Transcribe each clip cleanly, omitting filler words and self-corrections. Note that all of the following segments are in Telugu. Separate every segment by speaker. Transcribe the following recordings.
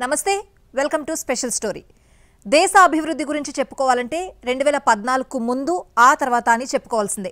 Speaker 1: నమస్తే వెల్కమ్ టు స్పెషల్ స్టోరీ. దేశ అభివృద్ధి గురించి చెప్పుకోవాలంటే 2014 ముందు ఆ తర్వాత అని చెప్పుకోవాల్సిందే.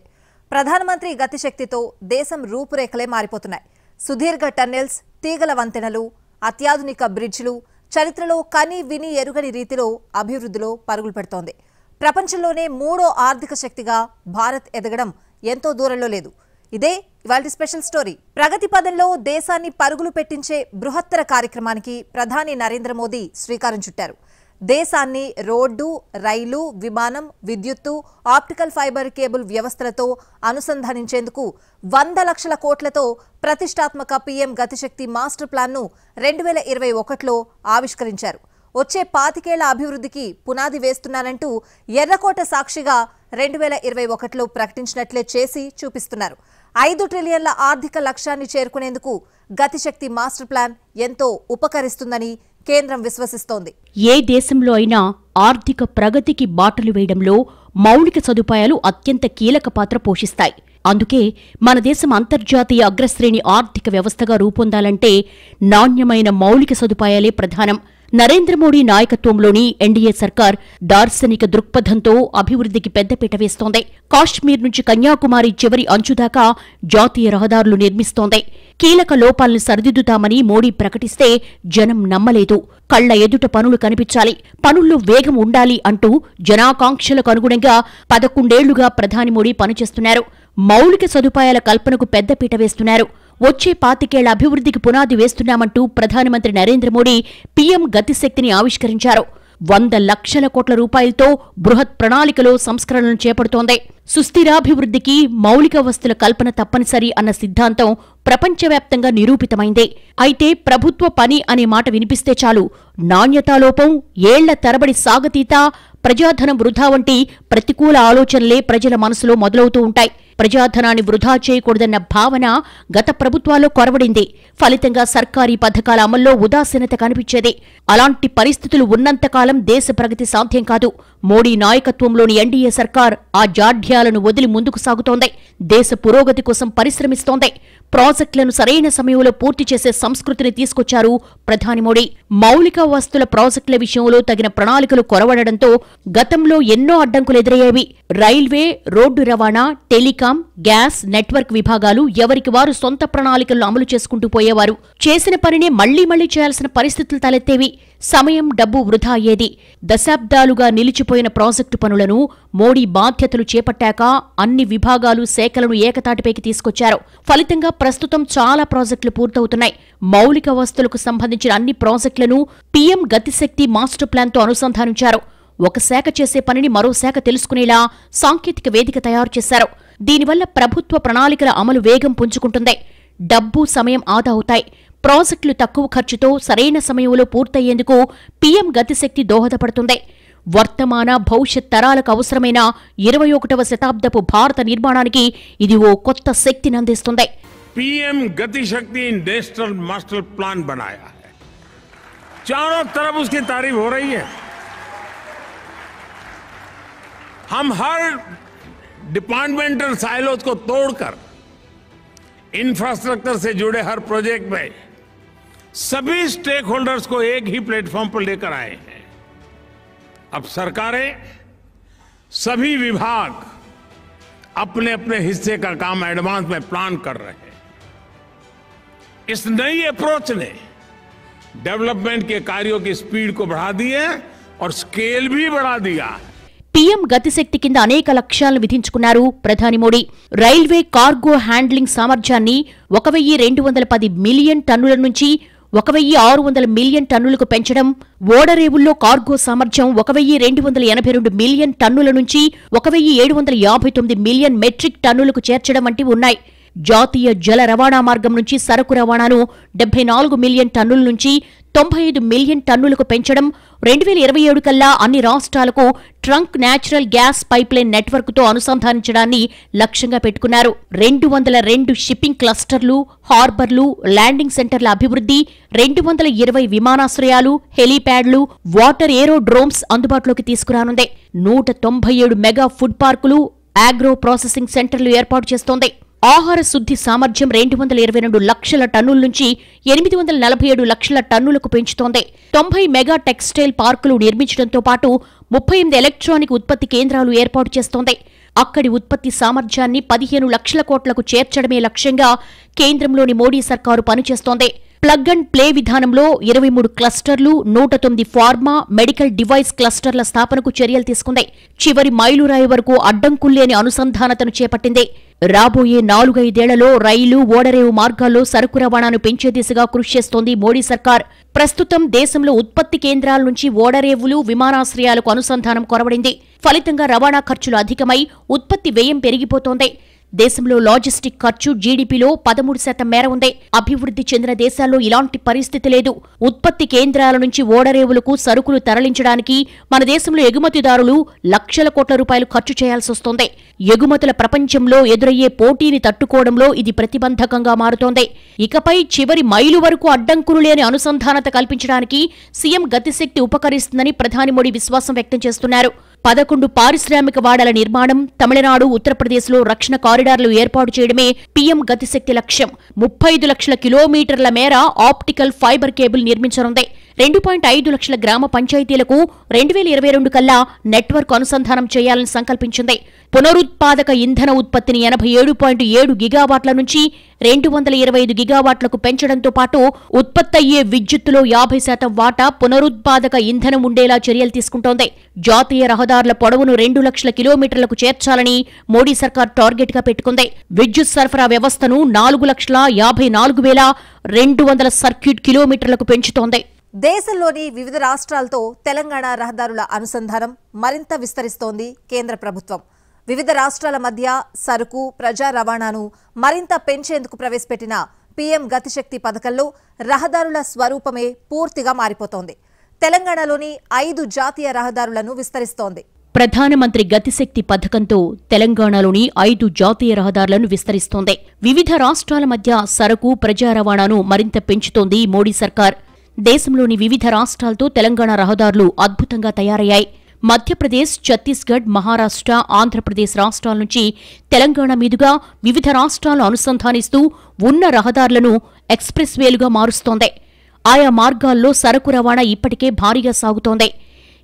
Speaker 1: ప్రధానమంత్రి గతిశక్తితో దేశం రూపురేఖలే మారిపోతున్నాయి. సుదీర్ఘ టన్నెల్స్, తీగల వంతెనలు, అత్యాధునిక బ్రిడ్జ్లు చరిత్రలో కని విని ఎరుగని రీతిలో అభివృద్ధిలో పరుగులు పెడుతోంది. ప్రపంచంలోనే మూడో ఆర్థిక శక్తిగా భారత్ ఎదగడం ఎంతో దూరంలో లేదు. ఇదే ఇవాల్టి స్పెషల్ స్టోరీ. ప్రగతి పదంలో దేశాన్ని పరుగులు పెట్టించే బృహత్తర కార్యక్రమానికి ప్రధాని నరేంద్ర మోదీ శ్రీకారం చుట్టారు. దేశాన్ని రోడ్డు, రైలు, విమానం, విద్యుత్తు, ఆప్టికల్ ఫైబర్ కేబుల్ వ్యవస్థలతో అనుసంధానించేందుకు 100 లక్షల కోట్లతో ప్రతిష్టాత్మక పీఎం గతిశక్తి మాస్టర్ ప్లాన్ను 2021లో ఆవిష్కరించారు. వచ్చే 25 ఏళ్ల అభివృద్ధికి పునాది వేస్తున్నానంటూ ఎర్రకోట సాక్షిగా 2021లో ప్రకటించినట్లే చేసి చూపిస్తున్నారు. 5 ట్రిలియన్ల ఆర్థిక లక్ష్యాన్ని చేరుకునేందుకు గతిశక్తి మాస్టర్ ప్లాన్ ఎంతో ఉపకరిస్తుందని కేంద్రం విశ్వసిస్తోంది.
Speaker 2: ఏ దేశంలో అయినా ఆర్థిక ప్రగతికి బాటలు వేయడంలో మౌలిక సదుపాయాలు అత్యంత కీలక పాత్ర పోషిస్తాయి. అందుకే మన దేశం అంతర్జాతీయ అగ్రశ్రేణి ఆర్థిక వ్యవస్థగా రూపొందాలంటే నాణ్యమైన మౌలిక సదుపాయాలే ప్రధానం. నరేంద్ర మోడీ నాయకత్వంలోని ఎన్డీఏ సర్కార్ దార్శనిక దృక్పథంతో అభివృద్ధికి పెద్దపీట వేస్తోంది. కాశ్మీర్ నుంచి కన్యాకుమారి చివరి అంచుదాకా జాతీయ రహదారులు నిర్మిస్తోంది. కీలక లోపాలను సరిదిద్దుతామని మోడీ ప్రకటిస్తే జనం నమ్మలేదు. కళ్ల ఎదుట పనులు కనిపించాలి, పనుల్లో వేగం ఉండాలి అంటూ జనాకాంక్షలకు అనుగుణంగా 11 ఏళ్లుగా ప్రధాని మోడీ పనిచేస్తున్నారు. మౌలిక సదుపాయాల కల్పనకు పెద్దపీట వేస్తున్నారు. వచ్చే 25 ఏళ్ల అభివృద్ధికి పునాది వేస్తున్నామంటూ ప్రధానమంత్రి నరేంద్ర మోడీ పీఎం గతిశక్తిని ఆవిష్కరించారు. 100 లక్షల కోట్ల రూపాయలతో బృహత్ ప్రణాళికలో సంస్కరణలు చేపడుతోంది. సుస్థిరాభివృద్ధికి మౌలిక వస్తుల కల్పన తప్పనిసరి అన్న సిద్ధాంతం ప్రపంచవ్యాప్తంగా నిరూపితమైందే. అయితే ప్రభుత్వ పని అనే మాట వినిపిస్తే చాలు నాణ్యతాలోపం, ఏళ్ల తరబడి సాగతీత, ప్రజాధనం వృధా వంటి ప్రతికూల ఆలోచనలే ప్రజల మనసులో మొదలవుతూ ఉంటాయి. ప్రజాధనాన్ని వృధా చేయకూడదన్న భావన గత ప్రభుత్వాల్లో కొరవడింది. ఫలితంగా సర్కారీ పథకాల అమల్లో ఉదాసీనత కనిపించేది. అలాంటి పరిస్థితులు ఉన్నంతకాలం దేశ ప్రగతి సాధ్యం కాదు. మోడీ నాయకత్వంలోని ఎన్డీఏ సర్కార్ ఆ జాఢ్యాలను వదిలి ముందుకు సాగుతోంది. దేశ పురోగతి కోసం పరిశ్రమిస్తోంది. ప్రాజెక్టులను సరైన సమయంలో పూర్తి చేసే సంస్కృతిని తీసుకొచ్చారు ప్రధాని మోడీ. మౌలిక వస్తుల ప్రాజెక్టుల విషయంలో తగిన ప్రణాళికలు కొరవడడంతో గతంలో ఎన్నో అడ్డంకులు ఎదురయ్యేవి. రైల్వే, రోడ్డు రవాణా, టెలికాం, గ్యాస్, నెట్వర్క్ విభాగాలు ఎవరికి వారు సొంత ప్రణాళికలను అమలు చేసుకుంటూ పోయేవారు. చేసిన పనినే మళ్లీ చేయాల్సిన పరిస్థితులు తలెత్తేవి. సమయం, డబ్బు వృధా అయ్యేది. దశాబ్దాలుగా నిలిచిపోయిన ప్రాజెక్టు పనులను మోడీ బాధ్యతలు చేపట్టాక అన్ని విభాగాలు, శాఖలను ఏకతాటిపైకి తీసుకొచ్చారు. ఫలితంగా ప్రస్తుతం చాలా ప్రాజెక్టులు పూర్తవుతున్నాయి. మౌలిక వస్తువులకు సంబంధించిన అన్ని ప్రాజెక్టులను పీఎం గతిశక్తి మాస్టర్ ప్లాన్తో అనుసంధానించారు. ఒక శాఖ చేసే పనిని మరో శాఖ తెలుసుకునేలా సాంకేతిక వేదిక తయారు చేశారు. దీనివల్ల ప్రభుత్వ ప్రణాళికల అమలు వేగం పుంజుకుంటుంది. డబ్బు, సమయం ఆదా అవుతాయి. ప్రాజెక్టులు తక్కువ ఖర్చుతో సరైన సమయంలో పూర్తయ్యేందుకు పీఎం గతిశక్తి దోహదపడుతుంది. వర్తమాన, భవిష్యత్ తరాలకు అవసరమైన 21వ శతాబ్దపు భారత నిర్మాణానికి ఇది ఓ కొత్త శక్తిని అందిస్తుంది.
Speaker 3: पीएम गति शक्ति नेशनल मास्टर प्लान बनाया है. चारों तरफ उसकी तारीफ हो रही है. हम हर डिपार्टमेंटल साइलोज को तोड़कर इंफ्रास्ट्रक्चर से जुड़े हर प्रोजेक्ट में सभी स्टेक होल्डर्स को एक ही प्लेटफॉर्म पर लेकर आए हैं. अब सरकारें, सभी विभाग अपने अपने हिस्से का काम एडवांस में प्लान कर रहे हैं. इस नई अप्रोच ने डेवलपमेंट के कार्यों की स्पीड को बढ़ा दी है और स्केल भी बढ़ा दिया है.
Speaker 2: పీఎం గతిశక్తి కింద అనేక లక్ష్యాలను విధించుకున్నారు ప్రధాని మోడీ. రైల్వే కార్గో హ్యాండ్లింగ్ సామర్థ్యాన్ని 1210 మిలియన్ టన్నుల నుంచి 1600 మిలియన్ టన్నులకు పెంచడం, ఓడరేవుల్లో కార్గో సామర్థ్యం 1282 మిలియన్ టన్నుల నుంచి 1759 మిలియన్ మెట్రిక్ టన్నులకు చేర్చడం వంటివి ఉన్నాయి. జాతీయ జల రవాణా మార్గం నుంచి సరకు రవాణాను 74 మిలియన్ టన్నుల నుంచి 95 మిలియన్ టన్నులకు పెంచడం, 2027 కల్లా అన్ని రాష్ట్రాలకు ట్రంక్ నేచురల్ గ్యాస్ పైప్లైన్ నెట్వర్క్తో అనుసంధానించడాన్ని లక్ష్యంగా పెట్టుకున్నారు. 202 షిప్పింగ్ క్లస్టర్లు, హార్బర్లు, ల్యాండింగ్ సెంటర్ల అభివృద్ధి, 220 విమానాశ్రయాలు, హెలీప్యాడ్లు, వాటర్ ఏరోడ్రోమ్స్ అందుబాటులోకి తీసుకురానుంది. 197 మెగా ఫుడ్ పార్కులు, ఆగ్రో ప్రాసెసింగ్ సెంటర్లు ఏర్పాటు చేస్తోంది. ఆహార శుద్ధి సామర్థ్యం 222 లక్షల టన్నుల నుంచి 847 లక్షల టన్నులకు పెంచుతోంది. 90 మెగా టెక్స్టైల్ పార్కులు నిర్మించడంతో పాటు 38 ఎలక్ట్రానిక్ ఉత్పత్తి కేంద్రాలు ఏర్పాటు చేస్తోంది. అక్కడి ఉత్పత్తి సామర్థ్యాన్ని 15 లక్షల కోట్లకు చేర్చడమే లక్ష్యంగా కేంద్రంలోని మోడీ సర్కారు పనిచేస్తోంది. ప్లగ్ అండ్ ప్లే విధానంలో 23 క్లస్టర్లు, 109 ఫార్మా, మెడికల్ డివైస్ క్లస్టర్ల స్థాపనకు చర్యలు తీసుకుంది. చివరి మైలురాయి వరకు అడ్డంకుల్లేని అనుసంధానతను చేపట్టింది. రాబోయే 4-5 రైలు, ఓడరేవు మార్గాల్లో సరుకు రవాణాను పెంచే దిశగా కృషి చేస్తోంది మోడీ సర్కార్. ప్రస్తుతం దేశంలో ఉత్పత్తి కేంద్రాల నుంచి ఓడరేవులు, విమానాశ్రయాలకు అనుసంధానం కొరవడింది. ఫలితంగా రవాణా ఖర్చులు అధికమై ఉత్పత్తి వ్యయం పెరిగిపోతోంది. దేశంలో లాజిస్టిక్ ఖర్చు జీడీపీలో 13% మేర ఉంది. అభివృద్ధి చెందిన దేశాల్లో ఇలాంటి పరిస్థితి లేదు. ఉత్పత్తి కేంద్రాల నుంచి ఓడరేవులకు సరుకులు తరలించడానికి మన దేశంలో ఎగుమతిదారులు లక్షల కోట్ల రూపాయలు ఖర్చు చేయాల్సొస్తోంది. ఎగుమతుల ప్రపంచంలో ఎదురయ్యే పోటీని తట్టుకోవడంలో ఇది ప్రతిబంధకంగా మారుతోంది. ఇకపై చివరి మైలు వరకు అడ్డంకులు లేని అనుసంధానత కల్పించడానికి సీఎం గతిశక్తి ఉపకరిస్తుందని ప్రధాని మోడీ విశ్వాసం వ్యక్తం చేస్తున్నారు. 11 పారిశ్రామిక వాడల నిర్మాణం, తమిళనాడు, ఉత్తరప్రదేశ్లో రక్షణ కారిడార్లు ఏర్పాటు చేయడమే పీఎం గతిశక్తి లక్ష్యం. 35 లక్షల కిలోమీటర్ల మేర ఆప్టికల్ ఫైబర్ కేబుల్ నిర్మించనుంది. 2.5 లక్షల గ్రామ పంచాయతీలకు 2022 కల్లా నెట్వర్క్ అనుసంధానం చేయాలని సంకల్పించింది. పునరుత్పాదక ఇంధన ఉత్పత్తిని 87.7 గిగావాట్ల నుంచి 225 గిగావాట్లకు పెంచడంతో పాటు ఉత్పత్తయ్యే విద్యుత్తులో 50% వాటా పునరుత్పాదక ఇంధనం ఉండేలా చర్యలు తీసుకుంటోంది. జాతీయ రహదారుల పొడవును 2 లక్షల కిలోమీటర్లకు చేర్చాలని మోడీ సర్కార్ టార్గెట్ గా పెట్టుకుంది. విద్యుత్ సరఫరా వ్యవస్థను 4,54,200 సర్క్యూట్ కిలోమీటర్లకు పెంచుతోంది.
Speaker 1: దేశంలోని వివిధ రాష్ట్రాలతో తెలంగాణ రహదారుల అనుసంధానం మరింత విస్తరిస్తోంది కేంద్ర ప్రభుత్వం. వివిధ రాష్ట్రాల మధ్య సరుకు, ప్రజా రవాణాను మరింత పెంచేందుకు ప్రవేశపెట్టిన పీఎం గతిశక్తి పథకంలో రహదారుల స్వరూపమే పూర్తిగా మారిపోతోంది. తెలంగాణలోని 5 జాతీయ రహదారులను విస్తరిస్తోంది.
Speaker 2: ప్రధానమంత్రి గతిశక్తి పథకంతో తెలంగాణలోని 5 జాతీయ రహదారులను విస్తరిస్తోంది. వివిధ రాష్ట్రాల మధ్య సరుకు, ప్రజా రవాణాను మరింత పెంచుతోంది మోడీ సర్కార్. దేశంలోని వివిధ రాష్ట్రాలతో తెలంగాణ రహదారులు అద్భుతంగా తయారయ్యాయి. మధ్యప్రదేశ్, ఛత్తీస్గఢ్, మహారాష్ట్ర, ఆంధ్రప్రదేశ్ రాష్ట్రాల నుంచి తెలంగాణ మీదుగా వివిధ రాష్ట్రాలను అనుసంధానిస్తూ ఉన్న రహదారులను ఎక్స్ప్రెస్ వేలుగా మారుస్తోంది. ఆయా మార్గాల్లో సరకు రవాణా ఇప్పటికే భారీగా సాగుతోంది.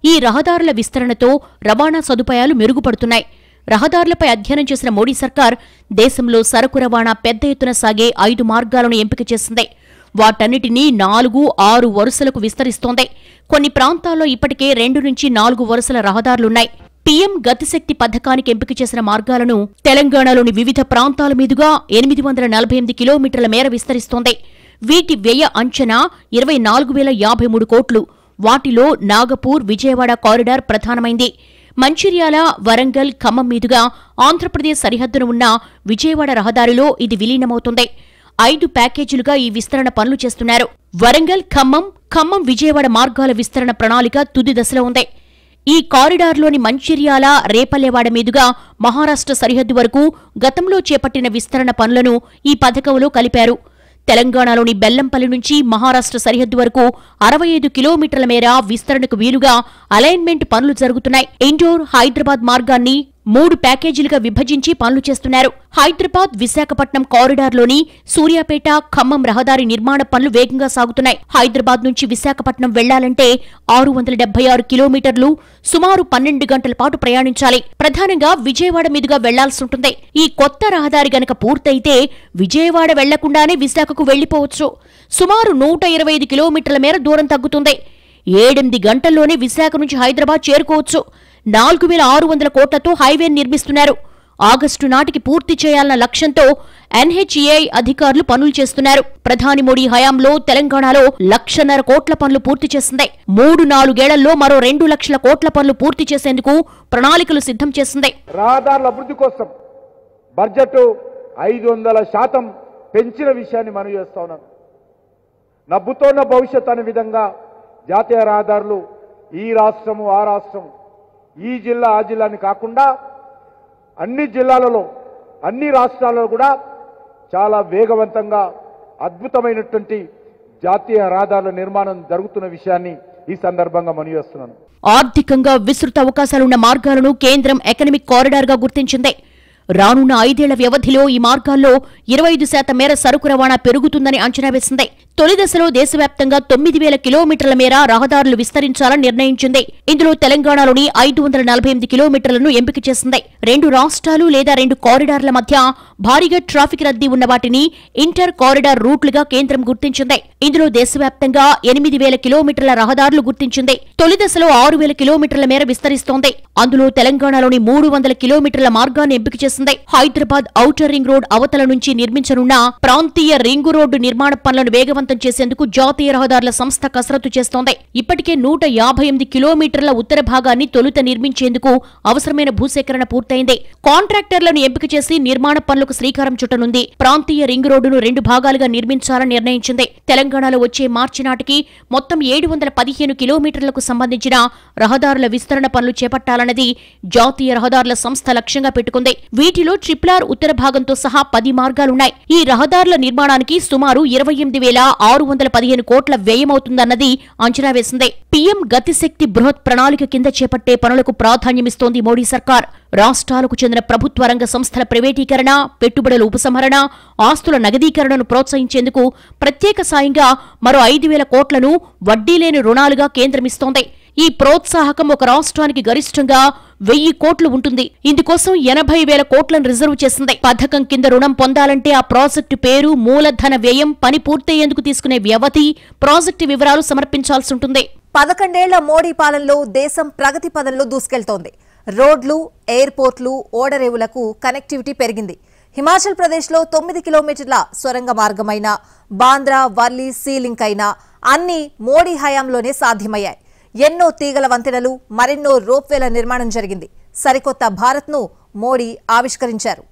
Speaker 2: ఈ రహదారుల విస్తరణతో రవాణా సదుపాయాలు మెరుగుపడుతున్నాయి. రహదారులపై అధ్యయనం చేసిన మోడీ సర్కార్ దేశంలో సరకు రవాణా పెద్ద ఎత్తున సాగే 5 మార్గాలను ఎంపిక చేసింది. వాటన్నిటినీ 4-6 వరుసలకు విస్తరిస్తోంది. కొన్ని ప్రాంతాల్లో ఇప్పటికే 2 నుంచి 4 వరుసల రహదారులున్నాయి. పీఎం గతిశక్తి పథకానికి ఎంపిక చేసిన మార్గాలను తెలంగాణలోని వివిధ ప్రాంతాల మీదుగా 848 కిలోమీటర్ల మేర విస్తరిస్తోంది. వీటి వ్యయ అంచనా 24,053 కోట్లు. వాటిలో నాగపూర్, విజయవాడ కారిడార్ ప్రధానమైంది. మంచిర్యాల, వరంగల్, ఖమ్మం మీదుగా ఆంధ్రప్రదేశ్ సరిహద్దున ఉన్న విజయవాడ రహదారిలో ఇది విలీనమవుతుంది. 5 ప్యాకేజీలుగా ఈ విస్తరణ పనులు చేస్తున్నారు. వరంగల్, ఖమ్మం, విజయవాడ మార్గాల విస్తరణ ప్రణాళిక తుది దశలో ఉంది. ఈ కారిడార్లోని మంచిర్యాల, రేపల్లెవాడ మీదుగా మహారాష్ట్ర సరిహద్దు వరకు గతంలో చేపట్టిన విస్తరణ పనులను ఈ పథకంలో కలిపారు. తెలంగాణలోని బెల్లంపల్లి నుంచి మహారాష్ట్ర సరిహద్దు వరకు 65 కిలోమీటర్ల మేర విస్తరణకు వీలుగా అలైన్మెంట్ పనులు జరుగుతున్నాయి. ఇండోర్, హైదరాబాద్ మార్గాన్ని 3 ప్యాకేజీలుగా విభజించి పనులు చేస్తున్నారు. హైదరాబాద్, విశాఖపట్నం కారిడార్లోని సూర్యాపేట, ఖమ్మం రహదారి నిర్మాణ పనులు వేగంగా సాగుతున్నాయి. హైదరాబాద్ నుంచి విశాఖపట్నం వెళ్లాలంటే 676 కిలోమీటర్లు, సుమారు 12 గంటల పాటు ప్రయాణించాలి. ప్రధానంగా విజయవాడ మీదుగా వెళ్లాల్సి ఉంటుంది. ఈ కొత్త రహదారి గనక పూర్తయితే విజయవాడ వెళ్లకుండానే విశాఖకు వెళ్లిపోవచ్చు. సుమారు 125 కిలోమీటర్ల మేర దూరం తగ్గుతుంది. 7-8 గంటల్లోనే విశాఖ నుంచి హైదరాబాద్ చేరుకోవచ్చు. 4,600 కోట్లతో హైవే నిర్మిస్తున్నారు. ఆగస్టు నాటికి పూర్తి చేయాలన్న లక్ష్యంతో ఎన్హెచ్ఏఐ అధికారులు పనులు చేస్తున్నారు. ప్రధాని మోడీ హయాంలో తెలంగాణలో 1,50,000 కోట్ల పనులు పూర్తి చేసింది. 3-4 ఏళ్లలో మరో 2 లక్షల కోట్ల పనులు పూర్తి చేసేందుకు ప్రణాళికలు సిద్ధం చేసింది.
Speaker 4: రహదారుల అభివృద్ధి కోసం బడ్జెట్ 500% పెంచిన విషయాన్ని మనం చేస్తా ఉన్నాం. నవ్వుతోన్న భవిష్యత్ అనే విధంగా జాతీయ రహదారులు ఈ రాష్ట్రము, ఆ రాష్ట్రం, ఈ జిల్లా, ఆ జిల్లాని కాకుండా అన్ని జిల్లాలలో, అన్ని రాష్ట్రాలలో కూడా చాలా వేగవంతంగా అద్భుతమైనటువంటి జాతీయ రహదారుల నిర్మాణం జరుగుతున్న విషయాన్ని ఈ సందర్భంగా మనవి చేస్తున్నాను.
Speaker 2: ఆర్థికంగా విస్తృత అవకాశాలున్న మార్గాలను కేంద్రం ఎకనామిక్ కారిడార్ గా గుర్తించింది. రానున్న 5 ఏళ్ల వ్యవధిలో ఈ మార్గాల్లో 25% మేర సరుకు రవాణా పెరుగుతుందని అంచనా వేసింది. తొలి దశలో దేశవ్యాప్తంగా 9,000 కిలోమీటర్ల మేర రహదారులు విస్తరించాలని నిర్ణయించింది. ఇందులో తెలంగాణలోని 548 కిలోమీటర్లను ఎంపిక చేసింది. 2 రాష్ట్రాలు లేదా 2 కారిడార్ల మధ్య భారీగా ట్రాఫిక్ రద్దీ ఉన్న వాటిని ఇంటర్ కారిడార్ రూట్లుగా కేంద్రం గుర్తించింది. ఇందులో దేశవ్యాప్తంగా 8,000 కిలోమీటర్ల రహదారులు గుర్తించింది. తొలి దశలో 6,000 కిలోమీటర్ల మేర విస్తరిస్తోంది. అందులో తెలంగాణలోని 300 కిలోమీటర్ల మార్గాన్ని ఎంపిక చేసింది. హైదరాబాద్ ఔటర్ రింగ్ రోడ్ అవతల నుంచి నిర్మించనున్న ప్రాంతీయ రింగు రోడ్డు నిర్మాణ పనులను వేగవంతం చేసేందుకు జాతీయ రహదారుల సంస్థ కసరత్తు చేస్తోంది. ఇప్పటికే 158 కిలోమీటర్ల ఉత్తర భాగాన్ని తొలుత నిర్మించేందుకు అవసరమైన భూసేకరణ పూర్తయింది. కాంట్రాక్టర్లను ఎంపిక చేసి నిర్మాణ పనులకు శ్రీకారం చుట్టనుంది. ప్రాంతీయ రింగ్ రోడ్డును 2 భాగాలుగా నిర్మించాలని నిర్ణయించింది. తెలంగాణలో వచ్చే మార్చి నాటికి మొత్తం 715 కిలోమీటర్లకు సంబంధించిన రహదారుల విస్తరణ పనులు చేపట్టాలన్నది జాతీయ రహదారుల సంస్థ లక్ష్యంగా పెట్టుకుంది. వీటిలో ట్రిపుల్ ఉత్తర భాగంతో సహా 10 మార్గాలున్నాయి. ఈ రహదారుల నిర్మాణానికి సుమారు 28,615 కోట్ల వ్యయమవుతుందన్నది అంచనా వేసింది. పీఎం గతిశక్తి బృహత్ ప్రణాళిక కింద చేపట్టే పనులకు ప్రాధాన్యమిస్తోంది మోడీ సర్కార్. రాష్ట్రాలకు చెందిన ప్రభుత్వ రంగ సంస్థల ప్రైవేటీకరణ, పెట్టుబడుల ఉపసంహరణ, ఆస్తుల నగదీకరణను ప్రోత్సహించేందుకు ప్రత్యేక సాయంగా మరో 5,000 కోట్లను వడ్డీ లేని రుణాలుగా కేంద్రమిస్తోంది. ఈ ప్రోత్సాహకం ఒక రాష్ట్రానికి గరిష్టంగా 1,000 కోట్లు ఉంటుంది. ఇందుకోసం 80,000 కోట్లను రిజర్వ్ చేసింది. పథకం కింద రుణం పొందాలంటే ఆ ప్రాజెక్టు పేరు, మూలధన వ్యయం, పని పూర్తయ్యేందుకు తీసుకునే వ్యవధి, ప్రాజెక్టు వివరాలు సమర్పించాల్సి ఉంటుంది.
Speaker 1: 11 ఏళ్ల మోడీ పాలనలో దేశం ప్రగతి పదంలో దూసుకెళ్తోంది. రోడ్లు, ఎయిర్పోర్ట్లు, ఓడరేవులకు కనెక్టివిటీ పెరిగింది. హిమాచల్ ప్రదేశ్లో 9 కిలోమీటర్ల సొరంగ మార్గమైన బాంద్రా వర్లీ సీ లింక్ అయినా అన్ని మోడీ హయాంలోనే సాధ్యమయ్యాయి. ఎన్నో తీగల వంతెనలు, మరెన్నో రోప్వేల నిర్మాణం జరిగింది. సరికొత్త భారత్ను మోడీ ఆవిష్కరించారు.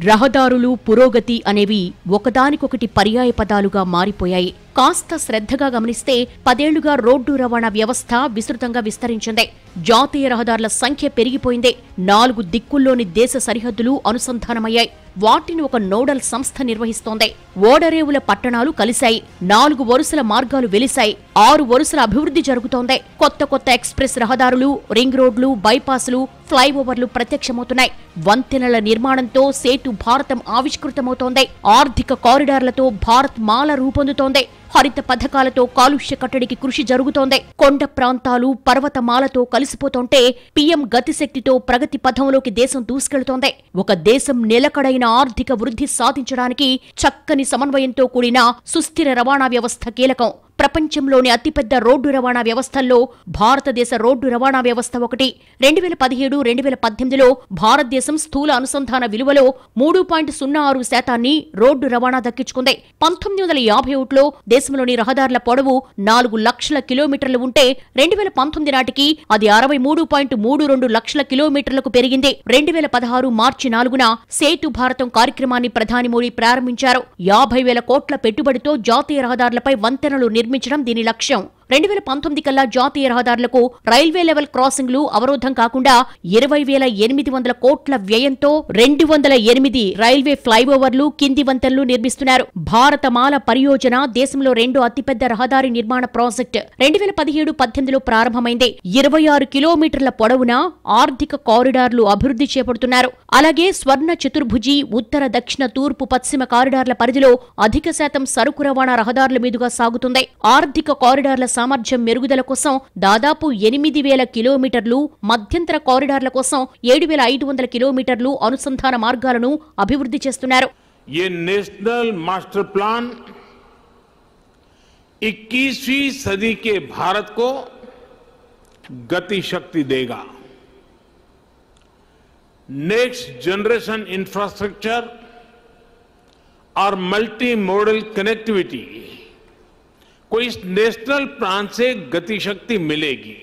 Speaker 2: రహదారులు, పురోగతి అనేవి ఒకదానికొకటి పర్యాయ పదాలుగా మారిపోయాయి. కాస్త శ్రద్ధగా గమనిస్తే 10 ఏళ్లుగా రోడ్డు రవాణా వ్యవస్థ విస్తృతంగా విస్తరించింది. జాతీయ రహదారుల సంఖ్య పెరిగిపోయింది. 4 దిక్కుల్లోని దేశ సరిహద్దులు అనుసంధానమయ్యాయి. వాటిని ఒక నోడల్ సంస్థ నిర్వహిస్తోంది. ఓడరేవుల పట్టణాలు కలిశాయి. 4 వరుసల మార్గాలు వెలిశాయి. 6 వరుసల అభివృద్ధి జరుగుతోంది. కొత్త ఎక్స్ప్రెస్ రహదారులు, రింగ్ రోడ్లు, బైపాస్లు, ఫ్లైఓవర్లు ప్రత్యక్షమవుతున్నాయి. వంతెనల నిర్మాణంతో సేతు భారతం ఆవిష్కృతమవుతోంది. ఆర్థిక కారిడార్లతో భారత్ మాల రూపొందుతోంది. హరిత పథకాలతో కాలుష్య కట్టడికి కృషి జరుగుతోంది. కొండ ప్రాంతాలు పర్వతమాలతో కలిసిపోతుంటే పీఎం గతిశక్తితో ప్రగతి పథంలోకి దేశం దూసుకెళ్తోంది. ఒక దేశం నిలకడైన ఆర్థిక వృద్ధి సాధించడానికి చక్కని సమన్వయంతో కూడిన సుస్థిర రవాణా వ్యవస్థ కీలకం. ప్రపంచంలోని అతిపెద్ద రోడ్డు రవాణా వ్యవస్థల్లో భారతదేశ రోడ్డు రవాణా వ్యవస్థ ఒకటి. 2017-2018లో భారతదేశం స్థూల అనుసంధాన విలువలో 3.06% రోడ్డు రవాణా దక్కించుకుంది. 1951లో దేశంలోని రహదారుల పొడవు 4 లక్షల కిలోమీటర్లు ఉంటే 2019 నాటికి అది 63.32 లక్షల కిలోమీటర్లకు పెరిగింది. 2016 మార్చి 4న సేతు భారతం కార్యక్రమాన్ని ప్రధాని మోడీ ప్రారంభించారు. 50,000 కోట్ల పెట్టుబడితో జాతీయ రహదారులపై వంతెనలు నిర్మించడం దీని లక్ష్యం. 2019 కల్లా జాతీయ రహదారులకు రైల్వే లెవెల్ క్రాసింగ్లు అవరోధం కాకుండా 20,800 కోట్ల వ్యయంతో 208 రైల్వే ఫ్లైఓవర్లు, కింది వంతెనలు నిర్మిస్తున్నారు. భారతమాల పరియోజన దేశంలో 2వ అతిపెద్ద రహదారి నిర్మాణ ప్రాజెక్టు. 2017-18లో ప్రారంభమైంది. 26 కిలోమీటర్ల పొడవున ఆర్థిక కారిడార్లు అభివృద్ధి చేపడుతున్నారు. అలాగే స్వర్ణ చతుర్భుజి, ఉత్తర, దక్షిణ, తూర్పు, పశ్చిమ కారిడార్ల పరిధిలో అధిక శాతం సరుకు రవాణా రహదారుల మీదుగా సాగుతుంది. ఆర్థిక కారిడార్ల సామర్థ్యం మెరుగుదల కోసం దాదాపు 8,000 కిలోమీటర్లు, మధ్యంతర కారిడార్ల కోసం 7,500 కిలోమీటర్లు అనుసంధాన మార్గాలను అభివృద్ధి చేస్తున్నారు.
Speaker 3: ये नेशनल मास्टर प्लान 21वीं सदी के भारत को गति शक्ति देगा. नेक्स्ट जनरेशन इंफ्रास्ट्रक्चर और मल्टी मॉडल कनेक्टिविटी को इस नेशनल प्लान से गति शक्ति मिलेगी.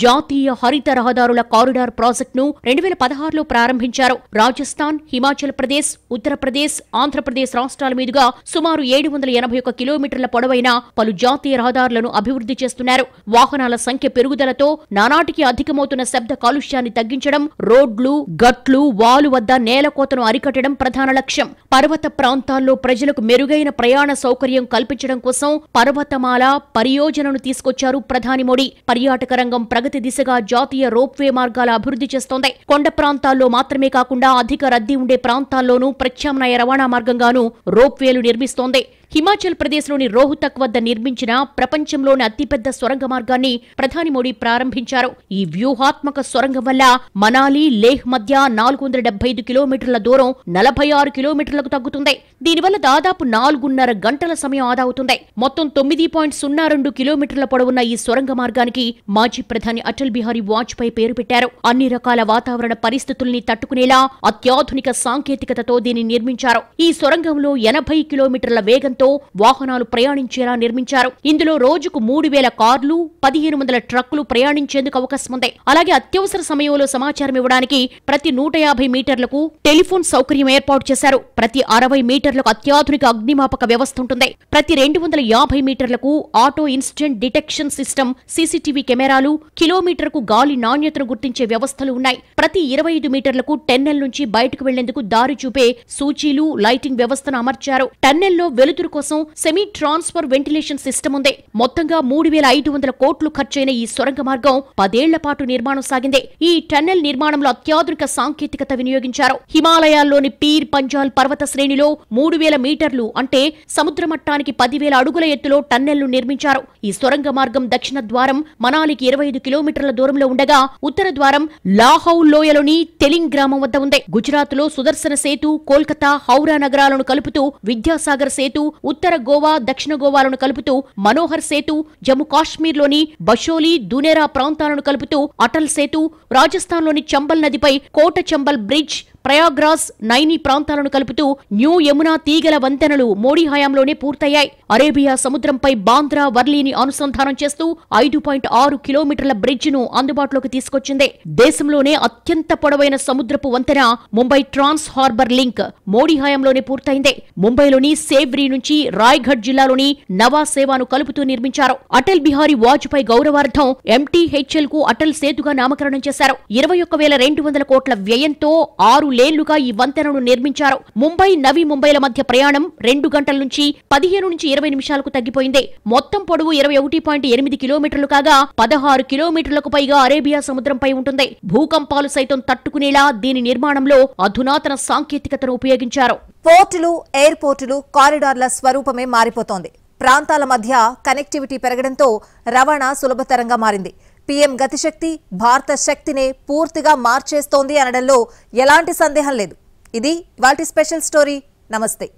Speaker 2: జాతీయ హరిత రహదారుల కారిడార్ ప్రాజెక్టును 2016లో ప్రారంభించారు. రాజస్థాన్, హిమాచల్ ప్రదేశ్, ఉత్తరప్రదేశ్, ఆంధ్రప్రదేశ్ రాష్ట్రాల మీదుగా సుమారు 781 కిలోమీటర్ల పొడవైన పలు జాతీయ రహదారులను అభివృద్ధి చేస్తున్నారు. వాహనాల సంఖ్య పెరుగుదలతో నానాటికి అధికమవుతున్న శబ్ద కాలుష్యాన్ని తగ్గించడం, రోడ్లు, గట్లు, వాలు వద్ద నేలకోతను అరికట్టడం ప్రధాన లక్ష్యం. పర్వత ప్రాంతాల్లో ప్రజలకు మెరుగైన ప్రయాణ సౌకర్యం కల్పించడం కోసం పర్వతమాల పరియోజనను తీసుకొచ్చారు ప్రధాని మోడీ. పర్యాటక రంగం ప్రగతి దిశగా జాతీయ రోప్వే మార్గాల అభివృద్ధి చేస్తోంది. కొండ ప్రాంతాల్లో మాత్రమే కాకుండా అధిక రద్దీ ఉండే ప్రాంతాల్లోనూ ప్రత్యామ్నాయ రవాణా మార్గంగానూ రోప్వేలు నిర్మిస్తోంది. హిమాచల్ ప్రదేశ్లోని రోహ్తక్ వద్ద నిర్మించిన ప్రపంచంలోని అతిపెద్ద సొరంగ మార్గాన్ని ప్రధాని మోడీ ప్రారంభించారు. ఈ వ్యూహాత్మక సొరంగం వల్ల మనాలి, లేహ్ మధ్య 475 కిలోమీటర్ల దూరం 46 కిలోమీటర్లకు తగ్గుతుంది. దీనివల్ల దాదాపు 4.5 గంటల సమయం ఆదా అవుతుంది. మొత్తం 9.02 కిలోమీటర్ల పొడవున్న ఈ సొరంగ మార్గానికి మాజీ ప్రధాని అటల్ బిహారీ వాజ్పేయి పేరు పెట్టారు. అన్ని రకాల వాతావరణ పరిస్థితుల్ని తట్టుకునేలా అత్యాధునిక సాంకేతికతతో దీన్ని నిర్మించారు. ఈ సొరంగంలో 80 కిలోమీటర్ల వేగంతో వాహనాలు ప్రయాణించేలా నిర్మించారు. ఇందులో రోజుకు 3000 కార్లు, 1500 ట్రక్కులు ప్రయాణించేందుకు అవకాశం ఉంది. అలాగే అత్యవసర సమయంలో సమాచారం ఇవ్వడానికి ప్రతి 150 మీటర్లకు టెలిఫోన్ సౌకర్యం ఏర్పాటు చేశారు. ప్రతి 60 మీటర్లకు అత్యాధునిక అగ్నిమాపక వ్యవస్థ ఉంటుంది. ప్రతి 250 మీటర్లకు auto incident detection system, CCTV కెమెరాలు, కిలోమీటర్కు గాలి నాణ్యతను గుర్తించే వ్యవస్థలు ఉన్నాయి. ప్రతి 25 మీటర్లకు టన్నెల్ నుంచి బయటకు వెళ్లేందుకు దారి చూపే సూచీలు, లైటింగ్ వ్యవస్థను అమర్చారు. టన్నెల్లో వెలుతురు కోసం సెమీ ట్రాన్స్ఫర్ వెంటిలేషన్ సిస్టమ్ ఉంది. మొత్తంగా 3500 కోట్లు ఖర్చైన ఈ సొరంగ మార్గం 10 ఏళ్ల పాటు నిర్మాణం సాగింది. ఈ టన్నెల్ నిర్మాణంలో అత్యాధునిక సాంకేతికత వినియోగించారు. హిమాలయాల్లోని పీర్ పంజాల్ పర్వత శ్రేణిలో 3000 మీటర్లు అంటే సముద్ర మట్టానికి 10,000 అడుగుల ఎత్తులో టన్నెల్ను నిర్మించారు. ఈ సొరంగ మార్గం దక్షిణ ద్వారం మనాలికి 25 కిలోమీటర్ల దూరంలో ఉండగా, ఉత్తర ద్వారం లాహౌల్ లోయలోని తెలింగ్ గ్రామం వద్ద ఉంది. గుజరాత్ లో సుదర్శన సేతు, కోల్కతా, హౌరా నగరాలను కలుపుతూ విద్యాసాగర్ సేతు, ఉత్తర గోవా, దక్షిణ గోవాలను కలుపుతూ మనోహర్ సేతు, జమ్మూ కాశ్మీర్లోని బషోలి, దునేరా ప్రాంతాలను కలుపుతూ అటల్ సేతు, రాజస్థాన్లోని చంబల్ నదిపై కోట చంబల్ బ్రిడ్జ్, ప్రయాగ్రాజ్, నైనీ ప్రాంతాలను కలుపుతూ న్యూ యమునా తీగల వంతెనలు మోడీ హయాంలోనే పూర్తయ్యాయి. అరేబియా సముద్రంపై బాంద్రా, వర్లీని అనుసంధానం చేస్తూ 5.6 కిలోమీటర్ల బ్రిడ్జిను అందుబాటులోకి తీసుకొచ్చింది. దేశంలోనే అత్యంత పొడవైన సముద్రపు వంతెన Mumbai trans harbour link Modi హయాంలోనే పూర్తయింది. ముంబైలోని సేవ్రీ నుంచి రాయ్గఢ్ జిల్లాలోని నవా సేవాను కలుపుతూ నిర్మించారు. అటల్ బిహారీ వాజ్పేయి గౌరవార్థం MTHL కు అటల్ సేతుగా నామకరణం చేశారు. 21,200 కోట్ల వ్యయంతో 6 లేన్లుగా ఈ వంతెనను నిర్మించారు. ముంబై, నవీ ముంబైల మధ్య ప్రయాణం 2 గంటల నుంచి 15 నుంచి 20 నిమిషాలకు తగ్గిపోయింది. మొత్తం పొడవు 21.8 కిలోమీటర్లు కాగా 16 కిలోమీటర్లకు పైగా అరేబియా సముద్రంపై ఉంటుంది. భూకంపాలు సైతం తట్టుకునేలా దీని నిర్మాణంలో అధునాతన సాంకేతికతను ఉపయోగించారు.
Speaker 1: పోర్టులు, ఎయిర్పోర్టులు, కారిడార్ల స్వరూపమే మారిపోతోంది. ప్రాంతాల మధ్య కనెక్టివిటీ పెరగడంతో రవాణా సులభతరంగా మారింది. పీఎం గతిశక్తి భారత శక్తినే పూర్తిగా మార్చేస్తోంది అనడంలో ఎలాంటి సందేహం లేదు. ఇది ఇవాల్టి స్పెషల్ స్టోరీ. నమస్తే.